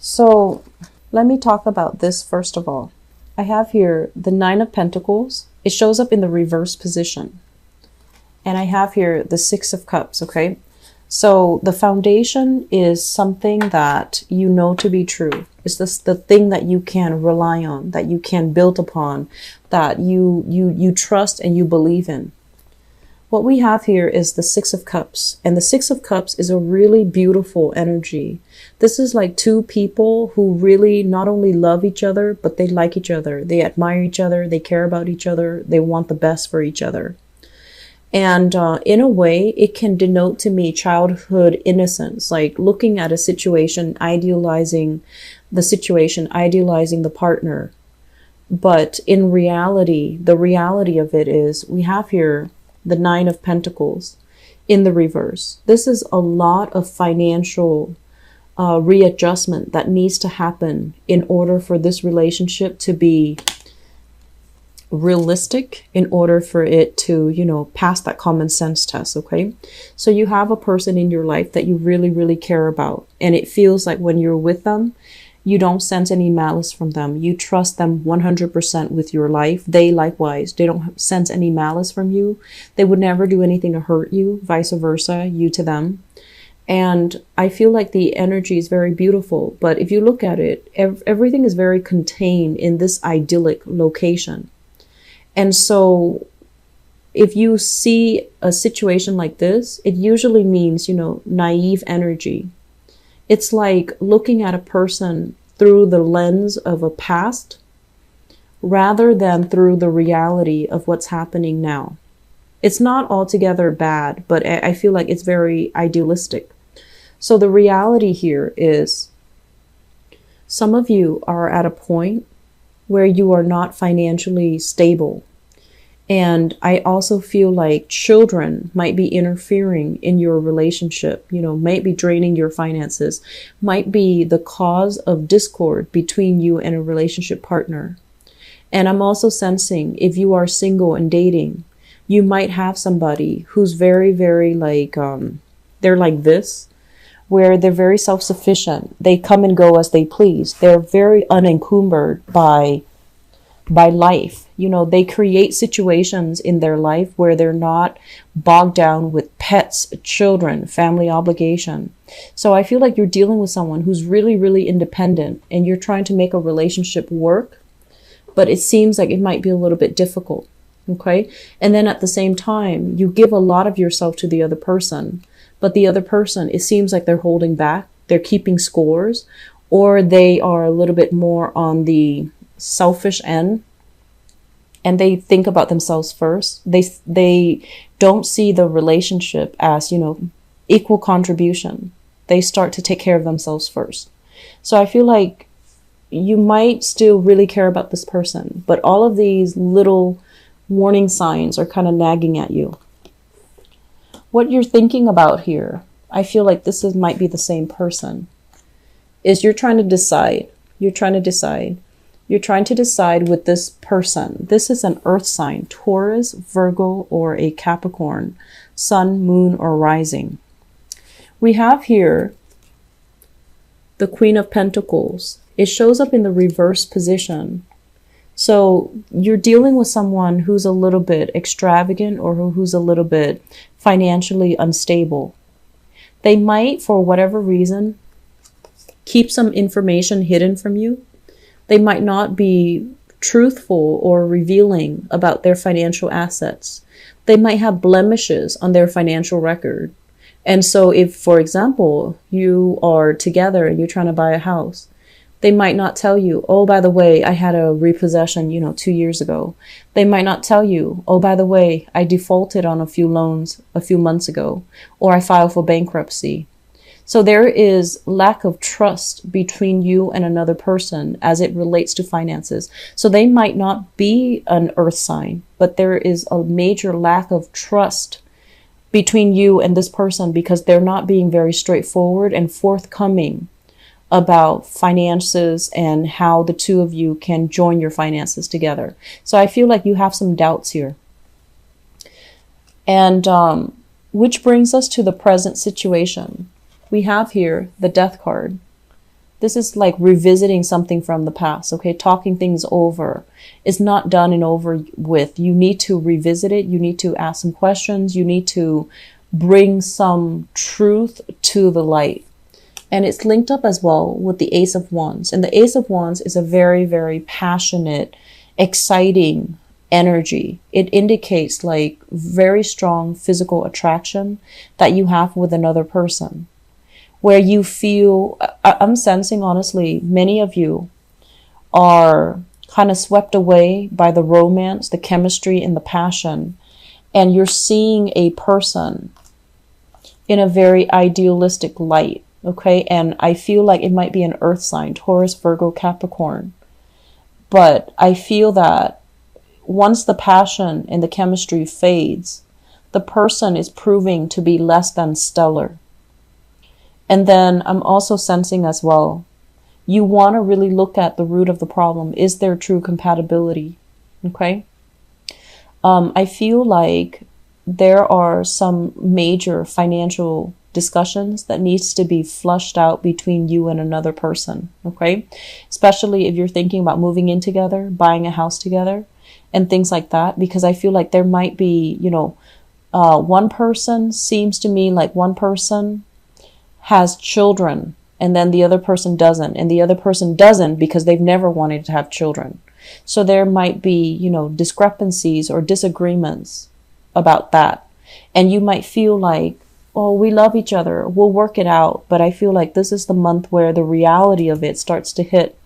So let me talk about this first of all. I have here the Nine of Pentacles. It shows up in the reverse position. And I have here the Six of Cups, okay? So the foundation is something that you know to be true. It's the thing that you can rely on, that you can build upon, that you trust and you believe in. What we have here is the Six of Cups, and the Six of Cups is a really beautiful energy. This is like two people who really not only love each other, but they like each other. They admire each other. They care about each other. They want the best for each other. And in a way, it can denote to me childhood innocence, like looking at a situation, idealizing the situation, idealizing the partner. But in reality, the reality of it is we have here the Nine of Pentacles in the reverse. This is a lot of financial readjustment that needs to happen in order for this relationship to be realistic, in order for it to, pass that common sense test, okay? So you have a person in your life that you really, really care about. And it feels like when you're with them, you don't sense any malice from them. You trust them 100% with your life. They likewise, they don't sense any malice from you. They would never do anything to hurt you, vice versa, you to them. And I feel like the energy is very beautiful. But if you look at it, everything is very contained in this idyllic location. And so if you see a situation like this, it usually means, naive energy. It's like looking at a person through the lens of a past rather than through the reality of what's happening now. It's not altogether bad, but I feel like it's very idealistic. So the reality here is some of you are at a point where you are not financially stable. And I also feel like children might be interfering in your relationship, might be draining your finances, might be the cause of discord between you and a relationship partner. And I'm also sensing if you are single and dating, you might have somebody who's very, very they're like this, where they're very self-sufficient. They come and go as they please. They're very unencumbered by life. They create situations in their life where they're not bogged down with pets, children, family obligation. So I feel like you're dealing with someone who's really, really independent and you're trying to make a relationship work, but it seems like it might be a little bit difficult. Okay. And then at the same time, you give a lot of yourself to the other person, but the other person, it seems like they're holding back, they're keeping scores, or they are a little bit more on the selfish end and they think about themselves first. They don't see the relationship as, equal contribution. They start to take care of themselves first. So I feel like you might still really care about this person, but all of these little warning signs are kind of nagging at you. What you're thinking about here, I feel like might be the same person, is you're trying to decide with this person. This is an earth sign, Taurus, Virgo, or a Capricorn, sun, moon, or rising. We have here the Queen of Pentacles. It shows up in the reverse position. So you're dealing with someone who's a little bit extravagant or who's a little bit financially unstable. They might, for whatever reason, keep some information hidden from you. They might not be truthful or revealing about their financial assets. They might have blemishes on their financial record. And so if, for example, you are together and you're trying to buy a house, they might not tell you, oh, by the way, I had a repossession, 2 years ago. They might not tell you, oh, by the way, I defaulted on a few loans a few months ago, or I filed for bankruptcy. So there is lack of trust between you and another person as it relates to finances. So they might not be an earth sign, but there is a major lack of trust between you and this person because they're not being very straightforward and forthcoming about finances and how the two of you can join your finances together. So I feel like you have some doubts here. And which brings us to the present situation. We have here the Death card. This is like revisiting something from the past, okay? Talking things over. It's not done and over with. You need to revisit it. You need to ask some questions. You need to bring some truth to the light. And it's linked up as well with the Ace of Wands. And the Ace of Wands is a very, very passionate, exciting energy. It indicates like very strong physical attraction that you have with another person, where you feel, I'm sensing honestly, many of you are kind of swept away by the romance, the chemistry, and the passion. And you're seeing a person in a very idealistic light. Okay, and I feel like it might be an earth sign, Taurus, Virgo, Capricorn. But I feel that once the passion and the chemistry fades, the person is proving to be less than stellar. And then I'm also sensing as well, you want to really look at the root of the problem. Is there true compatibility? Okay. I feel like there are some major financial discussions that needs to be flushed out between you and another person. Okay. Especially if you're thinking about moving in together, buying a house together, and things like that, because I feel like there might be, one person seems to me like one person has children and then the other person doesn't, and the other person doesn't because they've never wanted to have children. So there might be, discrepancies or disagreements about that. And you might feel like, oh, we love each other, we'll work it out. But I feel like this is the month where the reality of it starts to hit,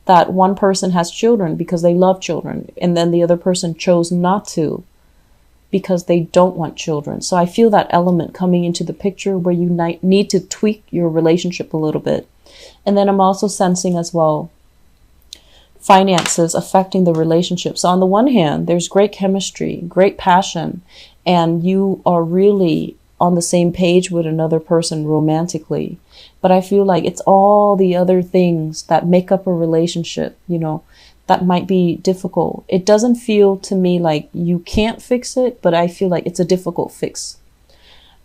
that one person has children because they love children, and then the other person chose not to because they don't want children. So I feel that element coming into the picture where you need to tweak your relationship a little bit. And then I'm also sensing as well finances affecting the relationship. So on the one hand, there's great chemistry, great passion, and you are really on the same page with another person romantically. But I feel like it's all the other things that make up a relationship, that might be difficult. It doesn't feel to me like you can't fix it, but I feel like it's a difficult fix.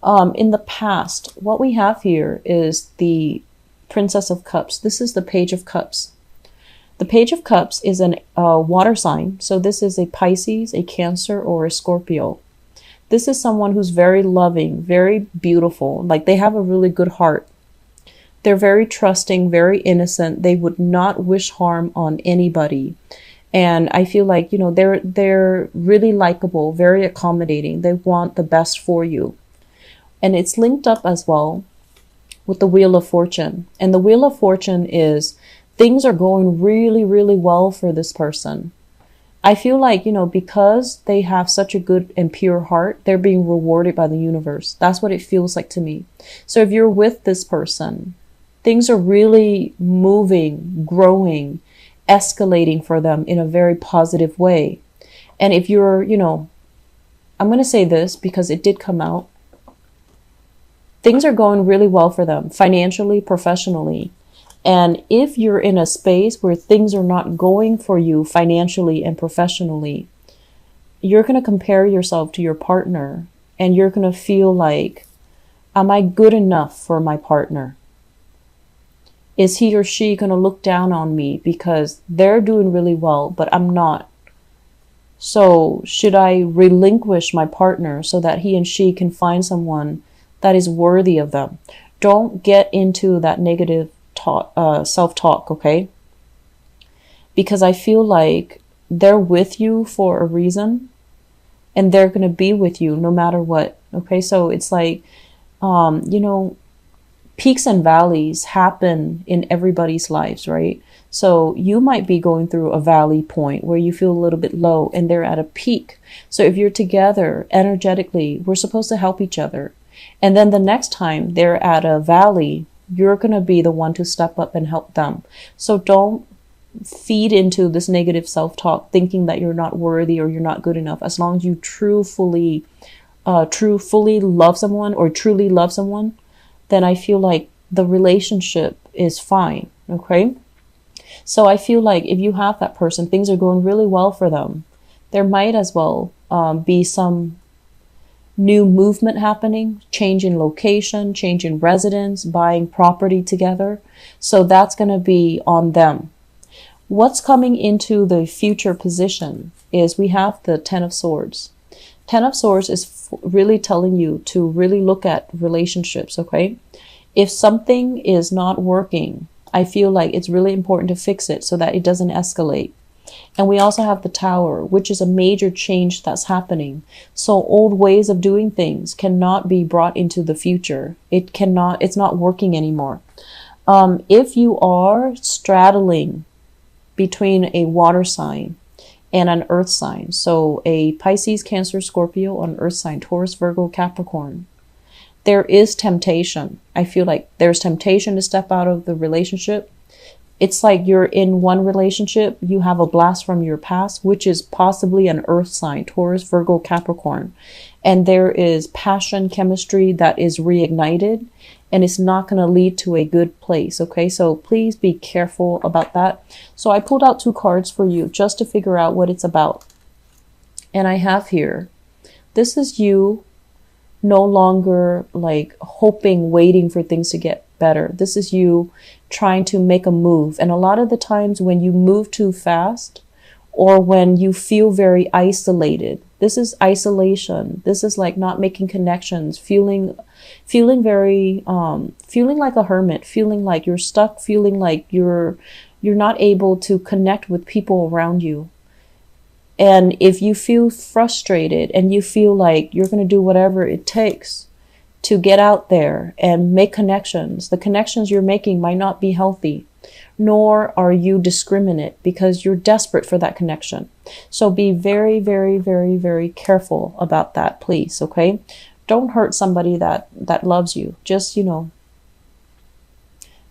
In the past, what we have here is the Princess of Cups. This is the Page of Cups. The Page of Cups is a water sign. So this is a Pisces, a Cancer, or a Scorpio. This is someone who's very loving, very beautiful. Like they have a really good heart. They're very trusting, very innocent. They would not wish harm on anybody. And I feel like, they're really likable, very accommodating. They want the best for you. And it's linked up as well with the Wheel of Fortune. And the Wheel of Fortune is things are going really, really well for this person. I feel like, because they have such a good and pure heart, they're being rewarded by the universe. That's what it feels like to me. So if you're with this person, things are really moving, growing, escalating for them in a very positive way. And if you're, I'm going to say this because it did come out. Things are going really well for them financially, professionally. And if you're in a space where things are not going for you financially and professionally, you're going to compare yourself to your partner and you're going to feel like, am I good enough for my partner? Is he or she going to look down on me because they're doing really well, but I'm not? So should I relinquish my partner so that he and she can find someone that is worthy of them? Don't get into that negative self-talk, okay? Because I feel like they're with you for a reason and they're going to be with you no matter what, okay? So it's like, peaks and valleys happen in everybody's lives, right? So you might be going through a valley point where you feel a little bit low and they're at a peak. So if you're together energetically, we're supposed to help each other. And then the next time they're at a valley, you're going to be the one to step up and help them. So don't feed into this negative self-talk thinking that you're not worthy or you're not good enough. As long as you truly love someone or truly love someone, then I feel like the relationship is fine, okay? So I feel like if you have that person, things are going really well for them. There might as well be some new movement happening, change in location, change in residence, buying property together. So that's going to be on them. What's coming into the future position is we have the Ten of Swords. Ten of Swords is really telling you to really look at relationships, okay? If something is not working, I feel like it's really important to fix it so that it doesn't escalate. And we also have the Tower, which is a major change that's happening. So old ways of doing things cannot be brought into the future. It's not working anymore. If you are straddling between a water sign and an earth sign, so a Pisces, Cancer, Scorpio, an earth sign, Taurus, Virgo, Capricorn, there is temptation. I feel like there's temptation to step out of the relationship. It's like you're in one relationship, you have a blast from your past, which is possibly an earth sign, Taurus, Virgo, Capricorn. And there is passion, chemistry that is reignited, and it's not going to lead to a good place. Okay, so please be careful about that. So I pulled out 2 cards for you just to figure out what it's about. And I have here, this is you no longer like hoping, waiting for things to get better. This is you trying to make a move. And a lot of the times when you move too fast, or when you feel very isolated, this is isolation. This is like not making connections, feeling very, feeling like a hermit, feeling like you're stuck, feeling like you're not able to connect with people around you. And if you feel frustrated and you feel like you're going to do whatever it takes to get out there and make connections, the connections you're making might not be healthy, nor are you discriminate because you're desperate for that connection. So be very, very, very, very careful about that, please. Okay. Don't hurt somebody that loves you. Just,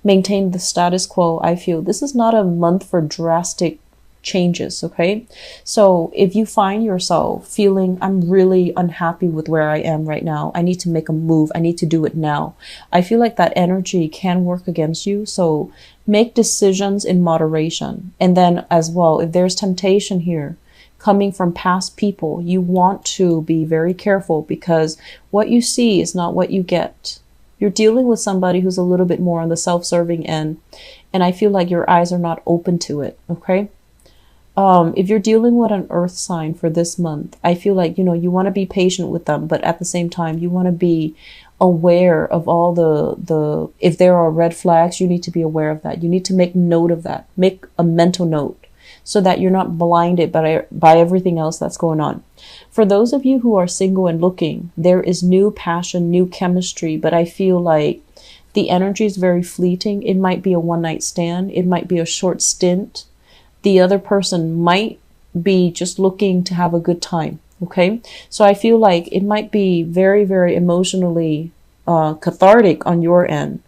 maintain the status quo. I feel this is not a month for drastic changes. Okay. So if you find yourself feeling, I'm really unhappy with where I am right now, I need to make a move, I need to do it now, I feel like that energy can work against you. So make decisions in moderation. And then as well, if there's temptation here coming from past people, you want to be very careful, because what you see is not what you get. You're dealing with somebody who's a little bit more on the self-serving end, and I feel like your eyes are not open to it. Okay. If you're dealing with an earth sign for this month, I feel like, you want to be patient with them, but at the same time, you want to be aware of all the, if there are red flags, you need to be aware of that. You need to make note of that, make a mental note so that you're not blinded by everything else that's going on. For those of you who are single and looking, there is new passion, new chemistry, but I feel like the energy is very fleeting. It might be a one-night stand. It might be a short stint. The other person might be just looking to have a good time. Okay. So I feel like it might be very, very emotionally cathartic on your end.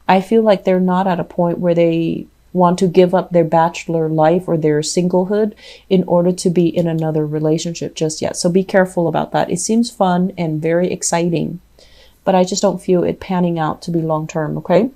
I feel like they're not at a point where they want to give up their bachelor life or their singlehood in order to be in another relationship just yet. So be careful about that. It seems fun and very exciting, but I just don't feel it panning out to be long term. Okay.